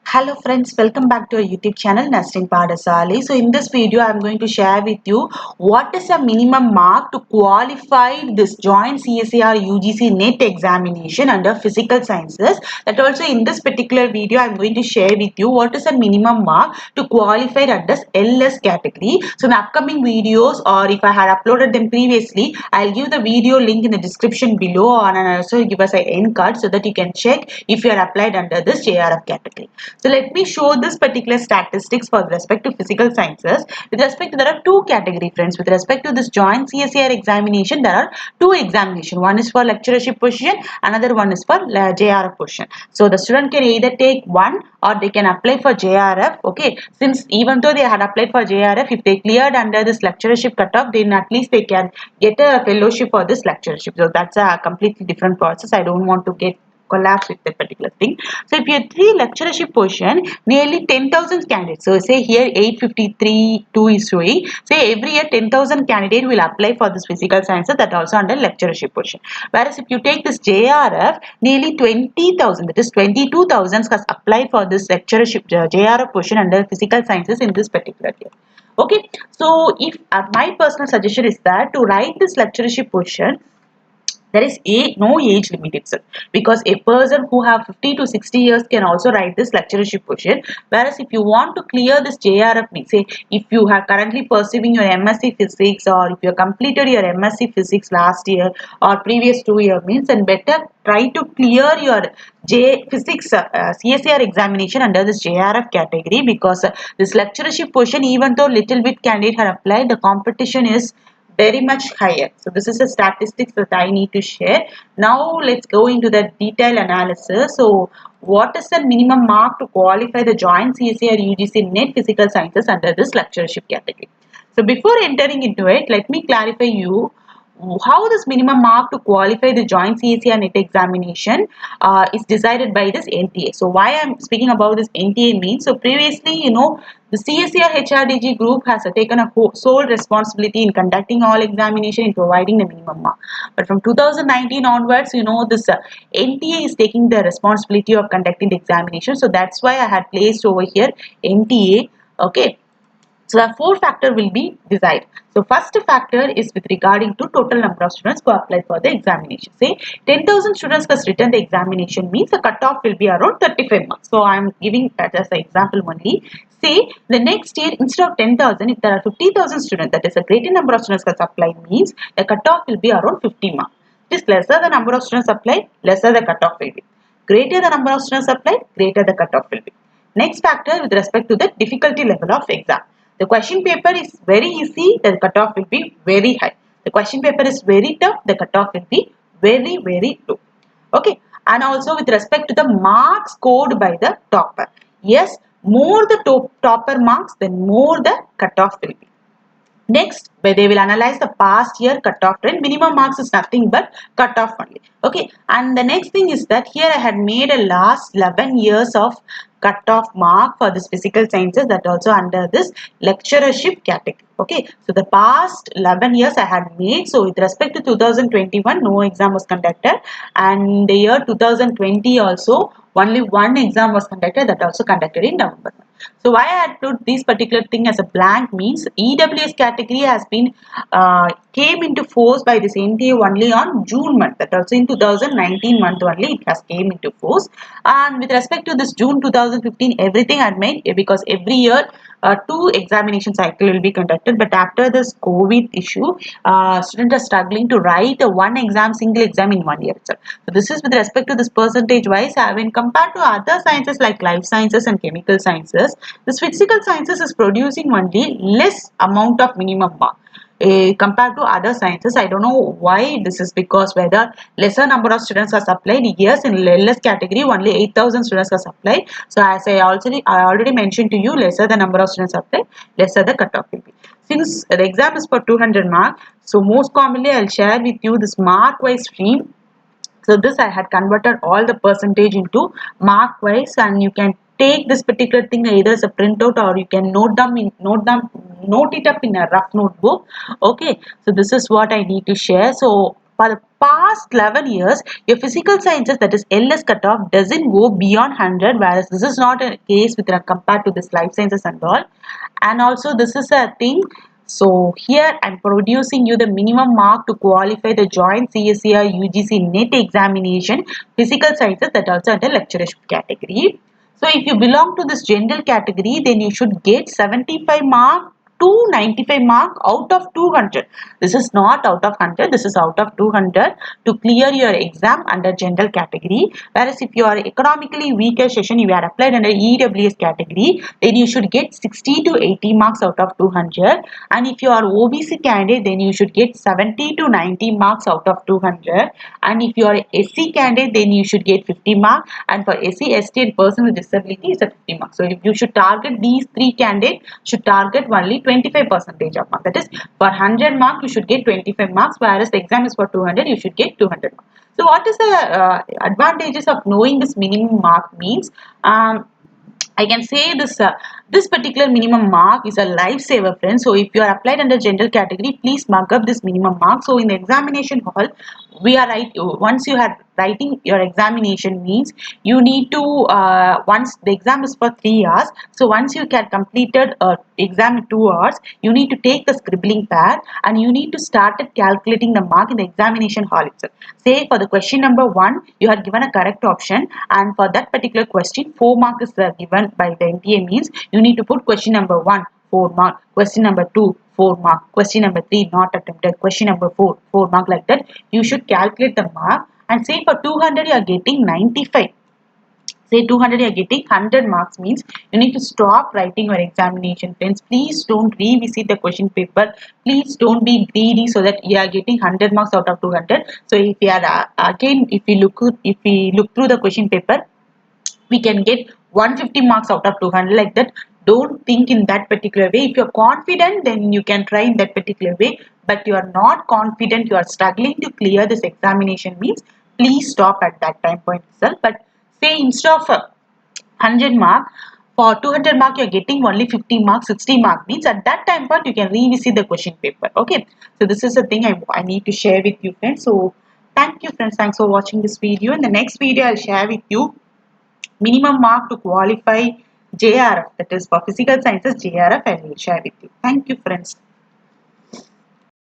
Hello friends, welcome back to our YouTube channel Nesting Padasali. So in this video, I am going to share with you what is a minimum mark to qualify this joint CSIR UGC NET examination under physical sciences. That also in this particular video, I am going to share with you what is a minimum mark to qualify under LS category. So in upcoming videos or if I had uploaded them previously, I'll give the video link in the description below and I'll also give us an end card so that you can check if you are applied under this JRF category. So let me show this particular statistics for respect to physical sciences. With respect to, there are two category friends. With respect to this joint CSIR examination, there are two examinations. One is for lecturership position, another one is for JRF position. So the student can either take one or they can apply for JRF. Okay, since even though they had applied for JRF, if they cleared under this lecturership cutoff, then at least they can get a fellowship for this lecturership. So that's a completely different process. I don't want to get collapse with that particular thing. So if you have three lecturership position, nearly 10,000 candidates. So say here 853 2 is showing. Say every year 10,000 candidate will apply for this physical sciences, that also under lecturership position. Whereas if you take this JRF, nearly 20,000, that is 22,000 has applied for this lecturership JRF position under physical sciences in this particular year. Okay, so if my personal suggestion is that to write this lecturership position, there is no age limit itself, because a person who have 50 to 60 years can also write this lecturership position. Whereas if you want to clear this JRF, say if you are currently pursuing your MSc physics or if you have completed your MSc physics last year or previous 2 year means, then better try to clear your physics CSIR examination under this JRF category, because this lecturership position, even though little bit candidate have applied, the competition is very much higher. So this is the statistics that I need to share. Now let's go into the detailed analysis. So what is the minimum mark to qualify the joint CSIR UGC NET physical sciences under this lecturership category? So before entering into it, let me clarify you how this minimum mark to qualify the joint CSIR NET examination is decided by this NTA. So why I'm speaking about this NTA means, so previously, the CSIR HRDG group has taken a sole responsibility in conducting all examination and providing the minimum mark. But from 2019 onwards, this NTA is taking the responsibility of conducting the examination. So that's why I had placed over here NTA. Okay. So the four factor will be decided. So first factor is with regarding to total number of students who applied for the examination. Say 10,000 students has written the examination means the cutoff will be around 35 marks. So I am giving that as an example only. Say the next year instead of 10,000, if there are 50,000 students, that is a greater number of students has applied means the cutoff will be around 50 marks. It is lesser the number of students applied, lesser the cutoff will be. Greater the number of students applied, greater the cutoff will be. Next factor with respect to the difficulty level of exam. The question paper is very easy, the cutoff will be very high. The question paper is very tough, the cutoff will be very, very low. Okay. And also with respect to the marks scored by the topper. Yes, more the topper marks, then more the cutoff will be. Next, where they will analyze the past year cutoff trend. Minimum marks is nothing but cutoff only. Okay. And the next thing is that here I had made a last 11 years of cutoff mark for this physical sciences, that also under this lecturership category. Okay. So the past 11 years I had made. So with respect to 2021, no exam was conducted, and the year 2020 also only one exam was conducted, that also conducted in November. So why I had put this particular thing as a blank means EWS category has been came into force by this NTA only on June month. That also in 2019 month only it has came into force. And with respect to this June 2015, everything had made, because every year two examination cycle will be conducted. But after this COVID issue, students are struggling to write a single exam in 1 year itself. So this is with respect to this percentage wise. When compared to other sciences like life sciences and chemical sciences, this physical sciences is producing only less amount of minimum mark. Compared to other sciences, I don't know why this is, because whether lesser number of students has applied. Yes, in LS category only 8,000 students has applied. So as I already mentioned to you, lesser the number of students applied, lesser the cutoff will be. Since the exam is for 200 mark, so most commonly I'll share with you this mark wise stream. So this I had converted all the percentage into mark wise, and you can take this particular thing either as a printout or you can note it up in a rough notebook. Okay, so this is what I need to share. So for the past 11 years, your physical sciences, that is LS cutoff, doesn't go beyond 100, whereas this is not a case with compared to this life sciences and all. And also this is a thing. So here I'm producing you the minimum mark to qualify the joint CSIR UGC NET examination, physical sciences, that also under lectureship category. So if you belong to this general category, then you should get 75 mark to 95 mark out of 200. This is not out of 100, this is out of 200 to clear your exam under general category. Whereas if you are economically weaker session, you are applied under EWS category, then you should get 60 to 80 marks out of 200. And if you are OBC candidate, then you should get 70 to 90 marks out of 200. And if you are SC candidate, then you should get 50 marks. And for SC, ST and person with disability is a 50 marks. So if you should target these three candidates, should target only 25% of mark. That is, for 100 mark you should get 25 marks, whereas the exam is for 200, you should get 200 marks. So what is the advantages of knowing this minimum mark means? I can say this particular minimum mark is a lifesaver, friends. So if you are applied under general category, please mark up this minimum mark. So in the examination hall, we are once you have writing your examination means you need to once the exam is for 3 hours. So once you can completed exam in 2 hours, you need to take the scribbling pad and you need to start calculating the mark in the examination hall itself. Say for the question number 1, you are given a correct option, and for that particular question 4 marks is given by the NTA means you need to put question number 1 4 mark, question number 2 4 mark, question number 3 not attempted, question number 4 4 mark, like that. You should calculate the mark, and say for 200 you are getting 95. Say 200 you are getting 100 marks means you need to stop writing your examination, friends. Please don't revisit the question paper. Please don't be greedy so that you are getting 100 marks out of 200. So if you are again, if we look through the question paper, we can get 150 marks out of 200, like that. Don't think in that particular way. If you're confident, then you can try in that particular way, but you are not confident, you are struggling to clear this examination means please stop at that time point itself. But say instead of 100 mark, for 200 mark you're getting only 50 marks, 60 mark means at that time point you can revisit the question paper. Okay, so this is the thing I need to share with you, friends. So thank you, friends. Thanks for watching this video. In the next video I'll share with you minimum mark to qualify JRF, that is for physical sciences JRF. I will share with you. Thank you, friends.